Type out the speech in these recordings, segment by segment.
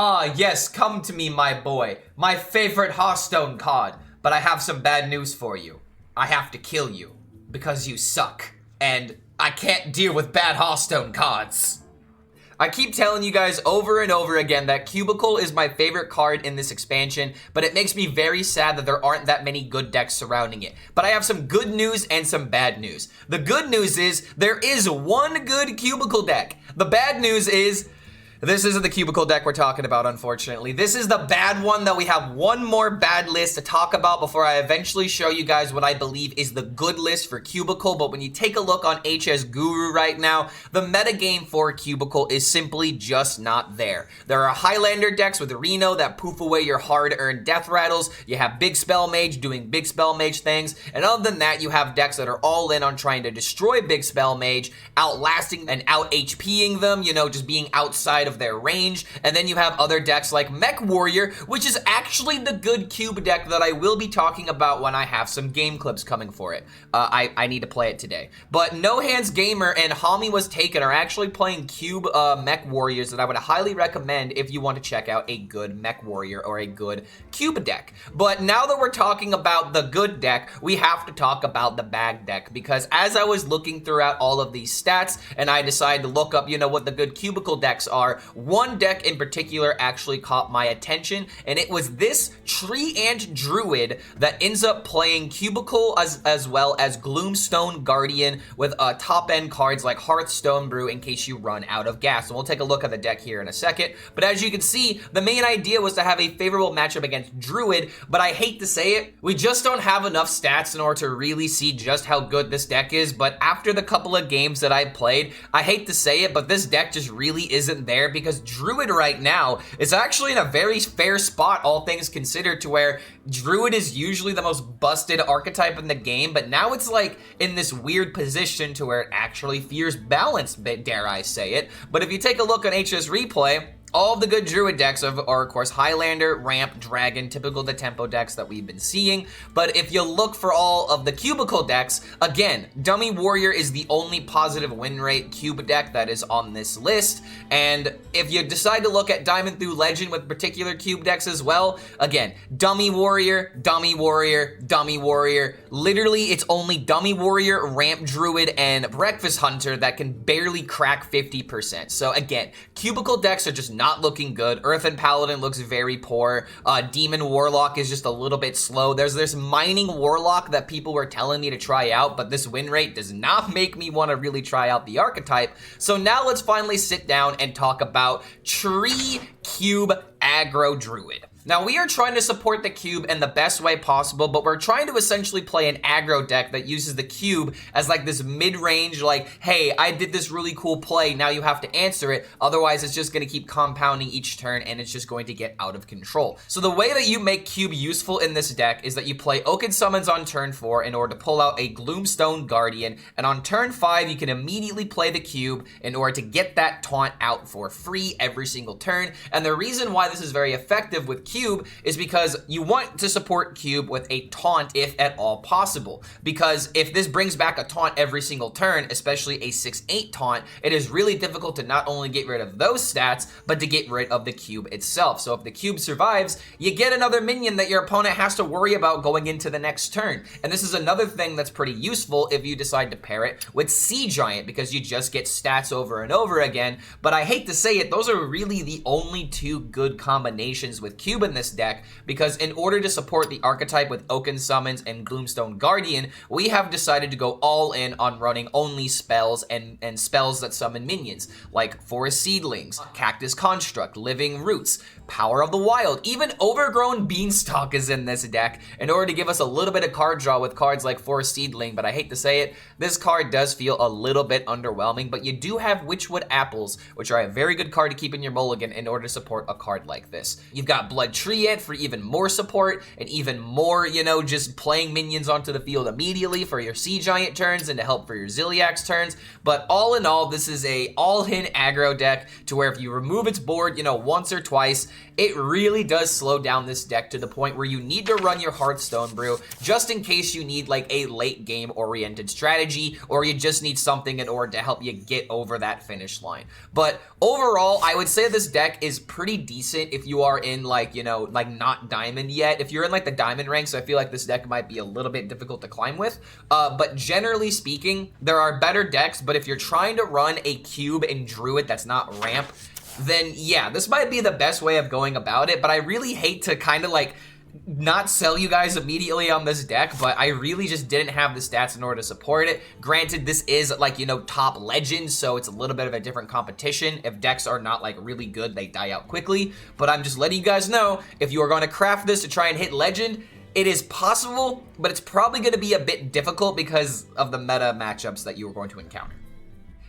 Ah, yes, come to me, my boy. My favorite Hearthstone card. But I have some bad news for you. I have to kill you. Because you suck. And I can't deal with bad Hearthstone cards. I keep telling you guys over and over again that Cubicle is my favorite card in this expansion, but it makes me very sad that there aren't that many good decks surrounding it. But I have some good news and some bad news. The good news is there is one good Cubicle deck. The bad news is this isn't the Cubicle deck we're talking about, unfortunately. This is the bad one that we have one more bad list to talk about before I eventually show you guys what I believe is the good list for Cubicle. But when you take a look on HS Guru right now, the metagame for Cubicle is simply just not there. There are Highlander decks with Reno that poof away your hard-earned death rattles. You have Big Spell Mage doing Big Spell Mage things. And other than that, you have decks that are all in on trying to destroy Big Spell Mage, outlasting and out-HPing them, you know, just being outside of their range. And then you have other decks like Mech Warrior, which is actually the good cube deck that I will be talking about when I have some game clips coming for it. I need to play it today. But No Hands Gamer and Hami Was Taken are actually playing cube Mech Warriors that I would highly recommend if you want to check out a good Mech Warrior or a good cube deck. But now that we're talking about the good deck, we have to talk about the bad deck, because as I was looking throughout all of these stats and I decided to look up, you know, what the good Cubicle decks are, one deck in particular actually caught my attention, and it was this Tree Ant Druid that ends up playing Cubicle as well as Gloomstone Guardian with top-end cards like Hearthstone Brew in case you run out of gas. And we'll take a look at the deck here in a second. But as you can see, the main idea was to have a favorable matchup against Druid, but I hate to say it, we just don't have enough stats in order to really see just how good this deck is. But after the couple of games that I played, I hate to say it, but this deck just really isn't there, because Druid right now is actually in a very fair spot, all things considered, to where Druid is usually the most busted archetype in the game, but now it's like in this weird position to where it actually fears balance, dare I say it. But if you take a look on HSReplay, all of the good Druid decks are, of course, Highlander, Ramp, Dragon, typical the tempo decks that we've been seeing. But if you look for all of the Cubicle decks, again, Dummy Warrior is the only positive win rate cube deck that is on this list. And if you decide to look at Diamond through Legend with particular cube decks as well, again, Dummy Warrior, Dummy Warrior, Dummy Warrior. Literally, it's only Dummy Warrior, Ramp Druid, and Breakfast Hunter that can barely crack 50%. So again, Cubicle decks are just not looking good. Earthen Paladin looks very poor. Demon Warlock is just a little bit slow. There's this Mining Warlock that people were telling me to try out, but this win rate does not make me want to really try out the archetype. So now let's finally sit down and talk about Tree Cube Aggro Druid. Now, we are trying to support the cube in the best way possible, but we're trying to essentially play an aggro deck that uses the cube as like this mid-range, like, hey, I did this really cool play, now you have to answer it, otherwise it's just going to keep compounding each turn and it's just going to get out of control. So the way that you make cube useful in this deck is that you play Oaken Summons on turn 4 in order to pull out a Gloomstone Guardian, and on turn 5 you can immediately play the cube in order to get that taunt out for free every single turn. And the reason why this is very effective with cube is because you want to support cube with a taunt if at all possible, because if this brings back a taunt every single turn, especially a 6/8 taunt, it is really difficult to not only get rid of those stats but to get rid of the cube itself. So if the cube survives, you get another minion that your opponent has to worry about going into the next turn. And this is another thing that's pretty useful if you decide to pair it with Sea Giant, because you just get stats over and over again. But I hate to say it, those are really the only two good combinations with cube in this deck, because in order to support the archetype with Oaken Summons and Gloomstone Guardian, we have decided to go all in on running only spells and spells that summon minions, like Forest Seedlings, Cactus Construct, Living Roots, Power of the Wild, even Overgrown Beanstalk is in this deck in order to give us a little bit of card draw with cards like Forest Seedling. But I hate to say it, this card does feel a little bit underwhelming, but you do have Witchwood Apples, which are a very good card to keep in your mulligan in order to support a card like this. You've got Blood Blood Treant for even more support and even more, you know, just playing minions onto the field immediately for your Sea Giant turns and to help for your Zilliax turns. But all in all, this is a all-in aggro deck to where if you remove its board, you know, once or twice, it really does slow down this deck to the point where you need to run your Hearthstone brew just in case you need like a late game oriented strategy, or you just need something in order to help you get over that finish line. But overall, I would say this deck is pretty decent if you are in like, you know, like not diamond yet. If you're in like the diamond ranks, I feel like this deck might be a little bit difficult to climb with. But generally speaking, there are better decks, but if you're trying to run a cube and druid that's not ramp, then yeah, this might be the best way of going about it. But I really hate to kind of like not sell you guys immediately on this deck, but I really just didn't have the stats in order to support it. Granted, this is like, you know, top legend, so it's a little bit of a different competition. If decks are not like really good, they die out quickly. But I'm just letting you guys know, if you are going to craft this to try and hit legend, it is possible, but it's probably going to be a bit difficult because of the meta matchups that you are going to encounter.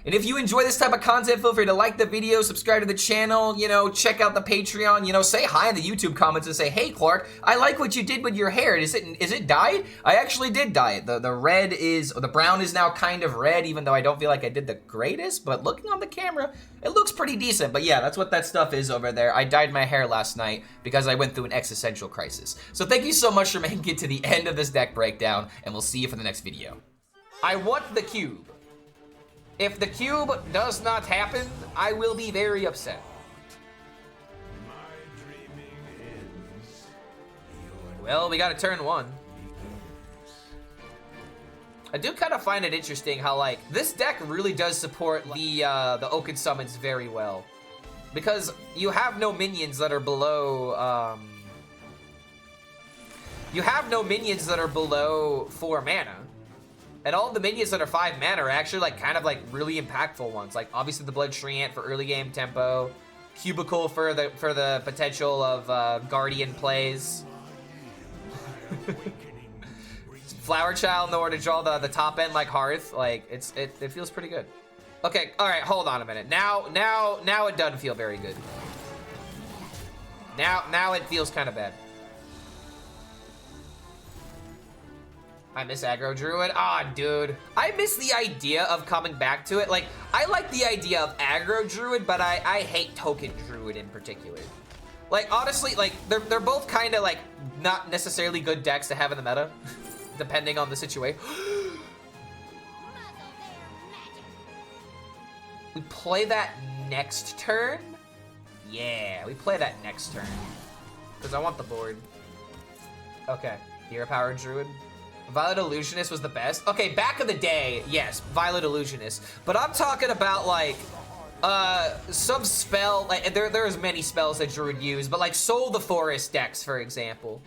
And if you enjoy this type of content, feel free to like the video, subscribe to the channel, you know, check out the Patreon, you know, say hi in the YouTube comments and say, hey, Clark, I like what you did with your hair. Is it dyed? I actually did dye it. The red is, or the brown is now kind of red, even though I don't feel like I did the greatest, but looking on the camera, it looks pretty decent. But yeah, that's what that stuff is over there. I dyed my hair last night because I went through an existential crisis. So thank you so much for making it to the end of this deck breakdown, and we'll see you for the next video. I want the cube. If the cube does not happen, I will be very upset. Well, we got a turn one. I do kind of find it interesting how, like, this deck really does support the Oaken Summons very well. Because you have no minions that are below, you have no minions that are below 4 mana. And all the minions that are 5 mana are actually like kind of like really impactful ones. Like obviously the Blood Treant for early game tempo, Cubicle for the potential of Guardian plays, Flower Child in order to draw the top end like Hearth. Like it feels pretty good. Okay, all right, hold on a minute. Now it doesn't feel very good. Now it feels kind of bad. I miss Aggro Druid. Ah, dude. I miss the idea of coming back to it. Like, I like the idea of Aggro Druid, but I hate Token Druid in particular. Like, honestly, like, they're both kind of, like, not necessarily good decks to have in the meta, depending on the situation. We play that next turn? Yeah, we play that next turn. Because I want the board. Okay, Hero Power Druid. Violet Illusionist was the best. Okay, back in the day, yes, Violet Illusionist. But I'm talking about like some spell, like there's many spells that Druid use, but like Soul the Forest decks, for example.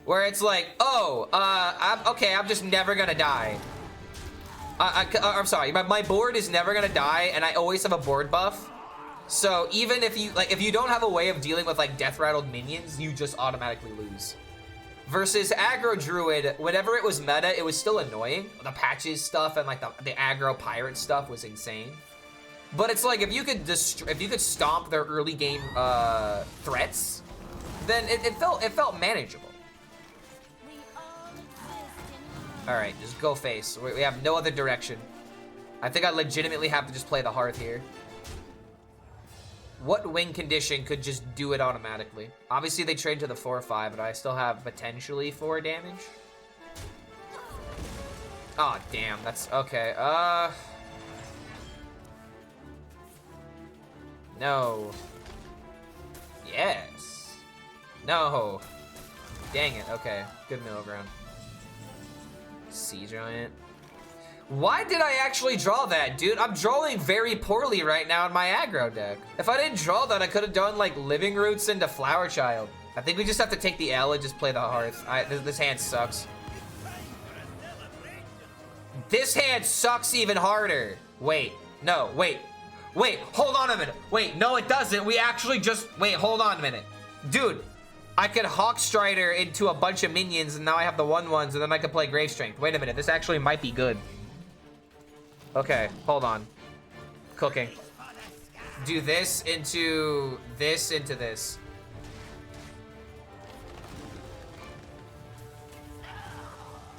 Where it's like, oh, I'm just never gonna die. I'm sorry, my board is never gonna die, and I always have a board buff. So even if you don't have a way of dealing with like death rattled minions, you just automatically lose. Versus Aggro Druid, whenever it was meta, it was still annoying. The patches stuff and like the aggro pirate stuff was insane. But it's like if you could stomp their early game threats, then it felt manageable. All right, just go face. We have no other direction. I think I legitimately have to just play the Hearth here. What win condition could just do it automatically? Obviously, they trade to the 4/5, but I still have potentially 4 damage. Oh, damn. That's okay. No. Yes. No. Dang it. Okay. Good middle ground. Sea Giant. Why did I actually draw that, dude? I'm drawing very poorly right now in my aggro deck. If I didn't draw that, I could have done like Living Roots into Flower Child. I think we just have to take the L and just play the Hearth. This hand sucks. This hand sucks even harder. Wait, no, wait, hold on a minute. Wait, no, it doesn't. We actually just, wait, hold on a minute. Dude, I could Hawk Strider into a bunch of minions and now I have the 1/1s and then I could play Grave Strength. Wait a minute, this actually might be good. Okay, hold on. Cooking. Do this into this.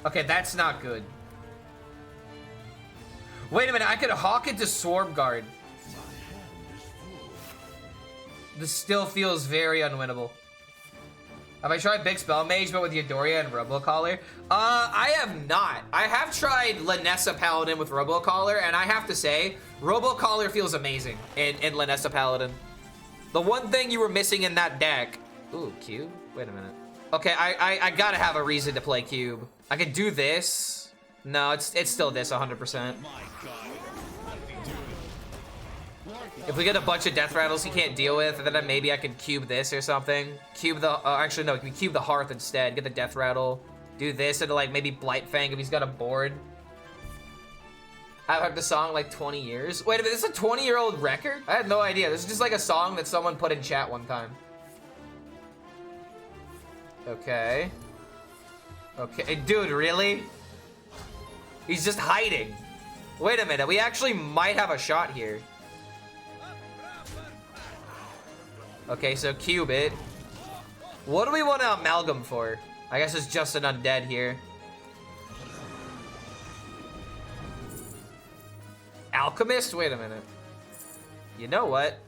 Okay, that's not good. Wait a minute, I could hawk into Swarm Guard. This still feels very unwinnable. Have I tried Big Spell Mage, but with Eudora and Robocaller? I have not. I have tried Lanessa Paladin with Robocaller, and I have to say, Robocaller feels amazing in Lanessa Paladin. The one thing you were missing in that deck... Ooh, Cube? Wait a minute. Okay, I gotta have a reason to play Cube. I could do this. No, it's still this 100%. If we get a bunch of death rattles he can't deal with, then maybe I could cube this or something. Cube the, actually no, we cube the Hearth instead. Get the death rattle. Do this and like maybe Blightfang if he's got a board. I've heard the song like 20 years. Wait a minute, this is a 20-year-old record? I had no idea. This is just like a song that someone put in chat one time. Okay. Okay, dude, really? He's just hiding. Wait a minute, we actually might have a shot here. Okay, so cube it. What do we want to amalgam for? I guess it's just an undead here. Alchemist? Wait a minute. You know what?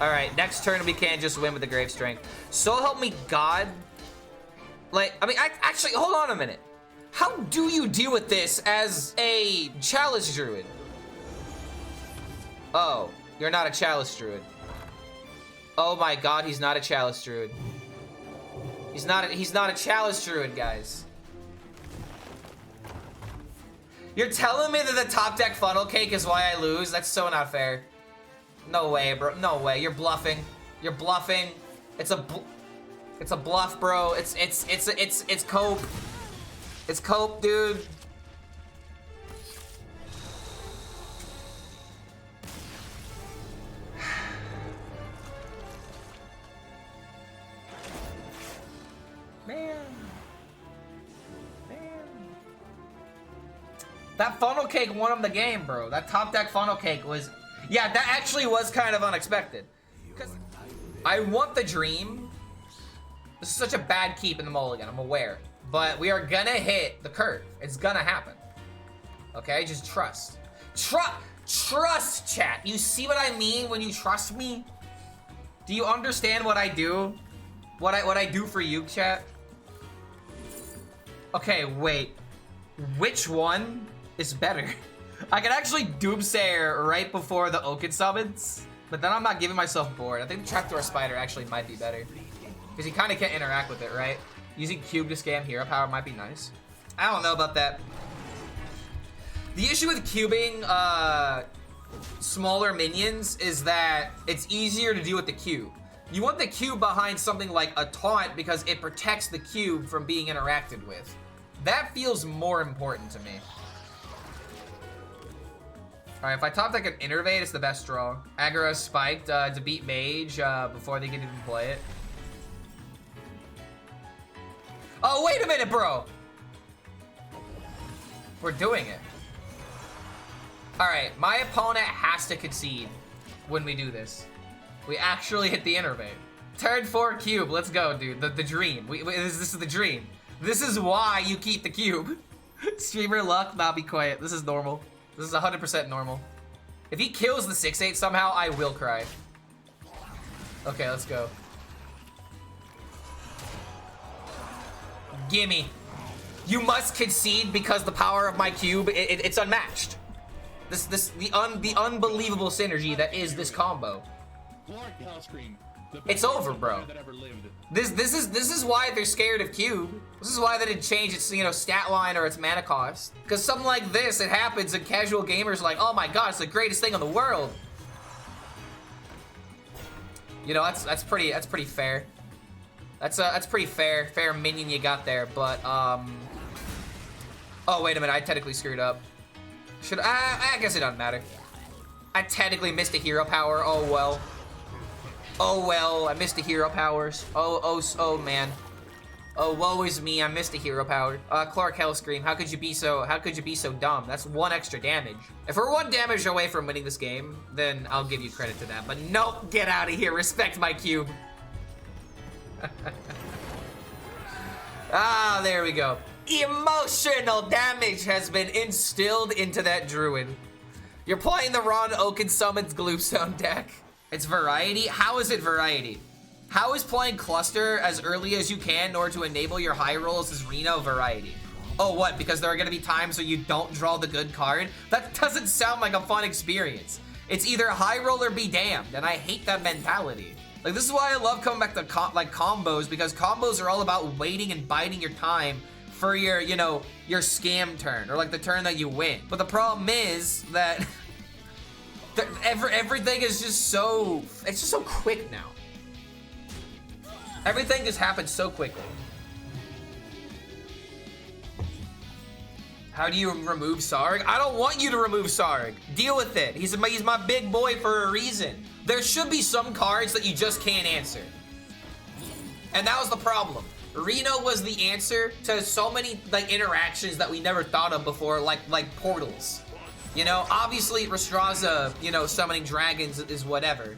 Alright, next turn we can't just win with the Grave Strength. So help me God. Like, I mean, actually, hold on a minute. How do you deal with this as a Chalice Druid? Oh, you're not a Chalice Druid. Oh my God, he's not a Chalice Druid. He's not a Chalice Druid, guys. You're telling me that the top deck funnel cake is why I lose? That's so not fair. No way, bro. No way. You're bluffing. You're bluffing. It's a bluff, bro. It's cope. It's cope, dude. Man. That funnel cake won him the game, bro. That top deck funnel cake was... Yeah, that actually was kind of unexpected. Because I want the dream. This is such a bad keep in the mulligan, I'm aware. But we are gonna hit the curve. It's gonna happen. Okay, just trust. Trust, chat. You see what I mean when you trust me? Do you understand what I do? What I do for you, chat? Okay, wait. Which one is better? I can actually Doomsayer right before the Oaken summons, but then I'm not giving myself bored. I think the Trapdoor Spider actually might be better. Because you kind of can't interact with it, right? Using Cube to scam hero power might be nice. I don't know about that. The issue with cubing smaller minions is that it's easier to deal with the cube. You want the cube behind something like a taunt because it protects the cube from being interacted with. That feels more important to me. Alright, if I top deck an Innervate, it's the best draw. Aggro spiked to beat Mage before they can even play it. Oh, wait a minute, bro! We're doing it. Alright, my opponent has to concede when we do this. We actually hit the Innervate. Turn 4 cube, let's go, dude. The dream. This is the dream. This is why you keep the cube. Streamer luck, not be quiet. This is normal. This is 100% normal. If he kills the 6/8 somehow, I will cry. Okay, let's go. Gimme. You must concede because the power of my cube, it's unmatched. The unbelievable synergy that is this combo. It's over, bro. This is why they're scared of cube. This is why they didn't change its stat line or its mana cost. Because something like this, it happens and casual gamers are like, oh my god, it's the greatest thing in the world. You know, that's pretty fair. That's pretty fair minion you got there. But oh wait a minute, I technically screwed up. I guess it doesn't matter. I technically missed a hero power. Oh well. Oh well, I missed the hero powers. Oh man. Oh, woe is me, I missed a hero power. Clark HELLSCREAM, how could you be so dumb? That's 1 extra damage. If we're 1 damage away from winning this game, then I'll give you credit to that. But nope, get out of here, respect my cube. Ah, there we go. Emotional damage has been instilled into that Druid. You're playing the Ron Oaken Summons Gloopstone deck. It's variety? How is it variety? How is playing Cluster as early as you can in order to enable your high rolls as Reno variety? Oh, what? Because there are gonna be times where you don't draw the good card? That doesn't sound like a fun experience. It's either high roll or be damned, and I hate that mentality. Like, this is why I love coming back to combos, because combos are all about waiting and biding your time for your, you know, your scam turn, or like the turn that you win. But the problem is that everything is just so, it's just so quick now. Everything just happens so quickly. How do you remove Sarg? I don't want you to remove Sarg. Deal with it. He's my big boy for a reason. There should be some cards that you just can't answer. And that was the problem. Reno was the answer to so many like interactions that we never thought of before, like portals. You know, obviously Rastraza, you know, summoning dragons is whatever.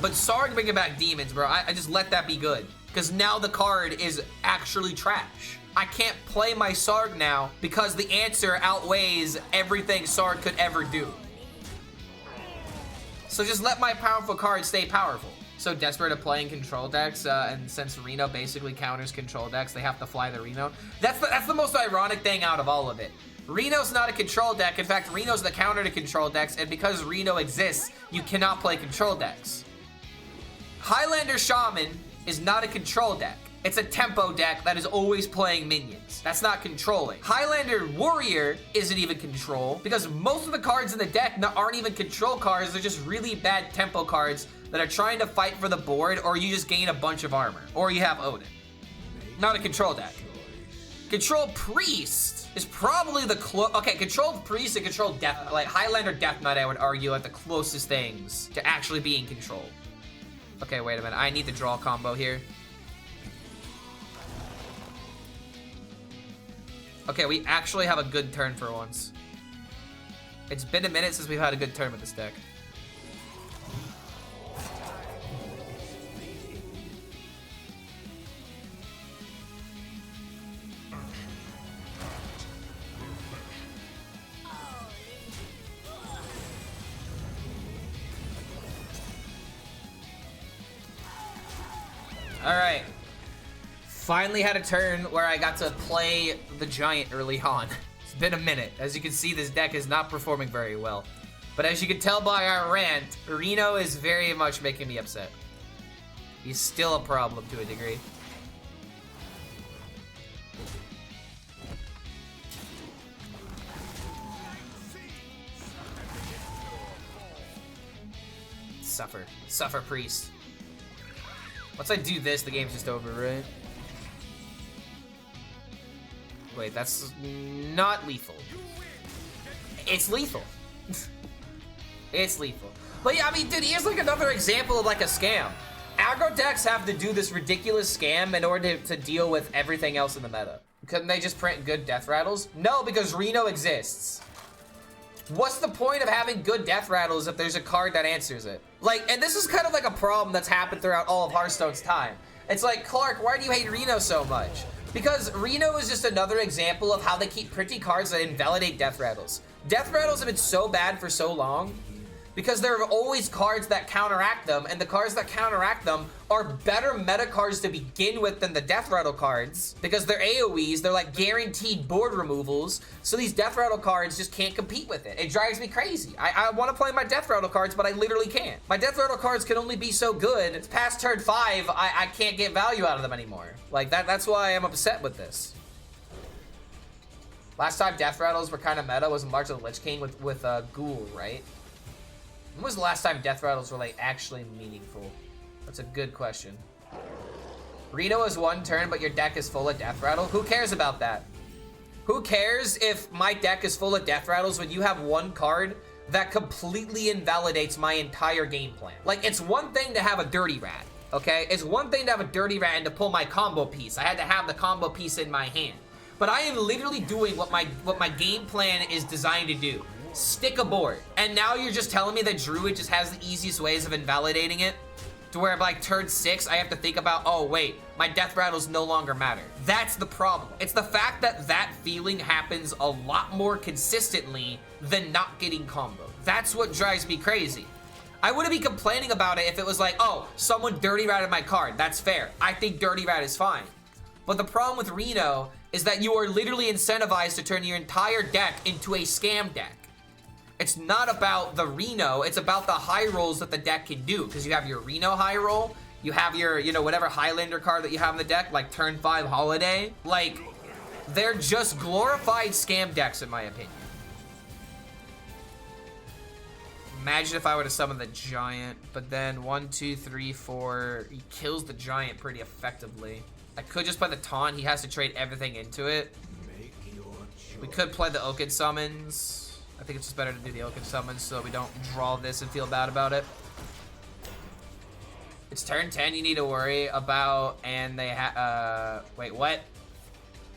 But Sarg bringing back demons, bro, I just let that be good. Because now the card is actually trash. I can't play my Sarg now because the answer outweighs everything Sarg could ever do. So just let my powerful card stay powerful. So desperate at playing control decks, and since Reno basically counters control decks, they have to fly the Reno. That's the most ironic thing out of all of it. Reno's not a control deck. In fact, Reno's the counter to control decks, and because Reno exists, you cannot play control decks. Highlander Shaman is not a control deck. It's a tempo deck that is always playing minions. That's not controlling. Highlander Warrior isn't even control because most of the cards in the deck aren't even control cards. They're just really bad tempo cards that are trying to fight for the board, or you just gain a bunch of armor, or you have Odin. Not a control deck. Control Priest is probably the okay, Control Priest and Control Death, like Highlander Death Knight, I would argue, are the closest things to actually being control. Okay, wait a minute. I need the draw combo here. Okay, we actually have a good turn for once. It's been a minute since we've had a good turn with this deck. Alright. Finally had a turn where I got to play the Giant early on. It's been a minute. As you can see, this deck is not performing very well. But as you can tell by our rant, Reno is very much making me upset. He's still a problem to a degree. Suffer. Suffer, Priest. Once I do this, the game's just over, right? Wait, that's not lethal. It's lethal. It's lethal. But yeah, I mean, dude, here's like another example of like a scam. Aggro decks have to do this ridiculous scam in order to deal with everything else in the meta. Couldn't they just print good death rattles? No, because Reno exists. What's the point of having good death rattles if there's a card that answers it? Like, and this is kind of like a problem that's happened throughout all of Hearthstone's time. It's like, Clark, why do you hate Reno so much? Because Reno is just another example of how they keep printing cards that invalidate death rattles. Death rattles have been so bad for so long because there are always cards that counteract them, and the cards that counteract them are better meta cards to begin with than the death rattle cards because they're AoEs, they're like guaranteed board removals, so these death rattle cards just can't compete with it. It drives me crazy. I want to play my death rattle cards, but I literally can't. My death rattle cards can only be so good. It's past turn 5, I can't get value out of them anymore. Like, that's why I'm upset with this. Last time death rattles were kind of meta was March of the Lich King with Ghoul, right? When was the last time death rattles were like actually meaningful? That's a good question. Reno is 1 turn, but your deck is full of death rattle. Who cares about that? Who cares if my deck is full of death rattles when you have 1 card that completely invalidates my entire game plan? Like, it's one thing to have a dirty rat. okay? It's one thing to have a Dirty Rat and to pull my combo piece. I had to have the combo piece in my hand. But I am literally doing what my game plan is designed to do. Stick a board. And now you're just telling me that Druid just has the easiest ways of invalidating it? To where like turn 6, I have to think about, oh wait, my death rattles no longer matter. That's the problem. It's the fact that that feeling happens a lot more consistently than not getting comboed. That's what drives me crazy. I wouldn't be complaining about it if it was like, oh, someone dirty ratted my card. That's fair. I think dirty rat is fine. But the problem with Reno is that you are literally incentivized to turn your entire deck into a scam deck. It's not about the Reno, it's about the high rolls that the deck can do. Because you have your Reno high roll, you have your, you know, whatever Highlander card that you have in the deck, like turn 5 Holiday. Like, they're just glorified scam decks in my opinion. Imagine if I were to summon the Giant, but then 1, 2, 3, 4, he kills the Giant pretty effectively. I could just play the Taunt, he has to trade everything into it. We could play the Oaken Summons. I think it's just better to do the Oaken Summons so we don't draw this and feel bad about it. It's turn 10 you need to worry about, and they wait, what?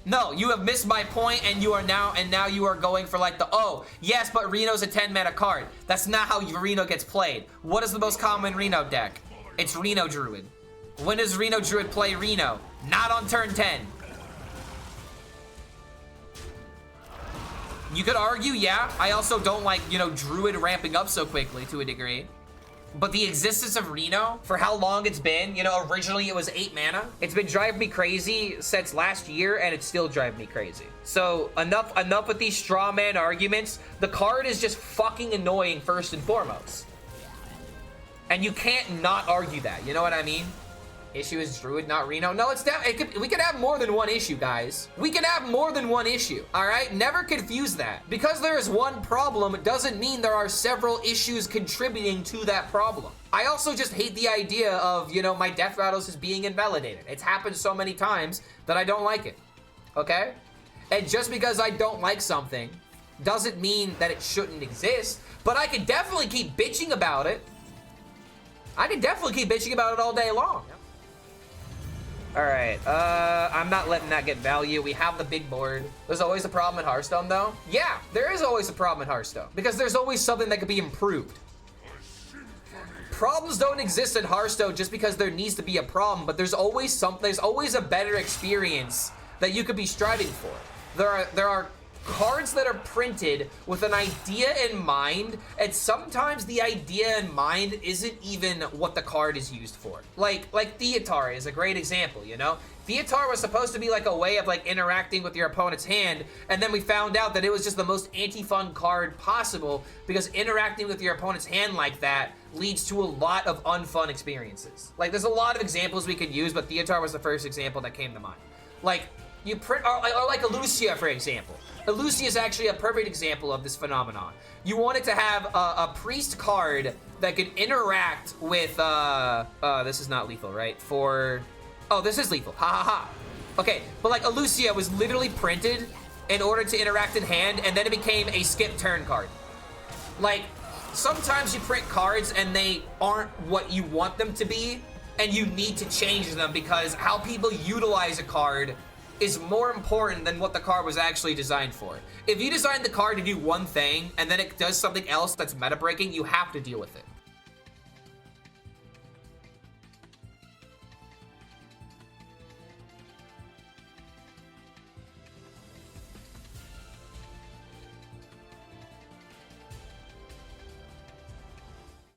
No, you have missed my point, and now you are going for like the, oh, yes, but Reno's a 10 mana card. That's not how Reno gets played. What is the most common Reno deck? It's Reno Druid. When does Reno Druid play Reno? Not on turn 10. You could argue, yeah, I also don't like, you know, Druid ramping up so quickly to a degree. But the existence of Reno, for how long it's been, you know, originally it was 8 mana. It's been driving me crazy since last year, and it's still driving me crazy. So enough with these straw man arguments. The card is just fucking annoying first and foremost. And you can't not argue that, you know what I mean? Issue is Druid, not Reno. No, it's we could have more than one issue, guys. We can have more than one issue, all right? Never confuse that. Because there is one problem, it doesn't mean there are several issues contributing to that problem. I also just hate the idea of, you know, my death rattles is being invalidated. It's happened so many times that I don't like it, okay? And just because I don't like something doesn't mean that it shouldn't exist, but I can definitely keep bitching about it. I can definitely keep bitching about it all day long. Alright, I'm not letting that get value. We have the big board. There's always a problem in Hearthstone, though. Yeah, there is always a problem in Hearthstone. Because there's always something that could be improved. Problems don't exist in Hearthstone just because there needs to be a problem, but there's always something, there's always a better experience that you could be striving for. There are cards that are printed with an idea in mind, and sometimes the idea in mind isn't even what the card is used for. Like Theatar is a great example, you know? Theatar was supposed to be like a way of like interacting with your opponent's hand, and then we found out that it was just the most anti-fun card possible because interacting with your opponent's hand like that leads to a lot of unfun experiences. Like, there's a lot of examples we could use, but Theatar was the first example that came to mind. Like, you print, or like Elucia, for example. Elucia is actually a perfect example of this phenomenon. You wanted to have a priest card that could interact with, this is not lethal, right? Oh, this is lethal, ha ha ha. Okay, but like Elucia was literally printed in order to interact in hand, and then it became a skip turn card. Like, sometimes you print cards and they aren't what you want them to be, and you need to change them because how people utilize a card is more important than what the card was actually designed for. If you designed the card to do one thing and then it does something else that's meta breaking, you have to deal with it.